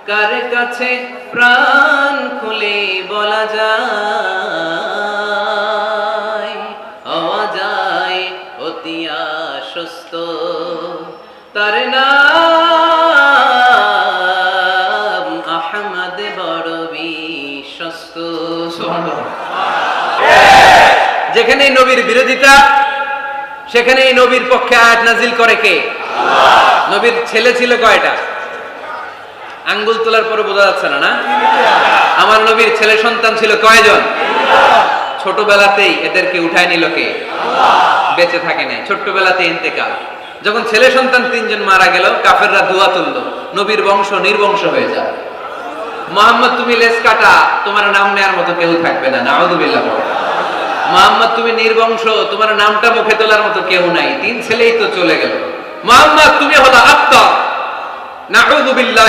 কার কাছে প্রাণ খুলে বলা যায়, হওয়া যায় অতি আশ্বস্ত, তার নাম আহমদ বড় বিশ্বস্ত। যেখানে নবীর বিরোধিতা সেখানে নবীর পক্ষে আয়াত নাজিল করে কে? নবীর ছেলে ছিল কয়টা? আঙ্গুল তোলার পরে বোঝা যাচ্ছে না? আমার নবীর ছেলে সন্তান ছিল কয়জন? ছোটবেলাতেই এদেরকে উঠায় নিল কে? বেঁচে থাকে নাই, ছোট্টবেলাতে ইন্তেকাল। যখন ছেলে সন্তান 3 জন মারা গেল, কাফেররা দোয়া তুললো, নবীর বংশ নির্বংশ হয়ে যায়। মুহাম্মদ তুমি লেজ কাটা, তোমার নাম নেয়ার মতো কেউ থাকবে না। নাউযুবিল্লাহ। মুহাম্মদ তুমি নির্বংশ, তোমার নামটা মুখে তোলার মতো কেউ নাই। 3 ছেলেই তো চলে গেল। মুহাম্মদ তুমি হলো আত্মা। নাউযুবিল্লাহ।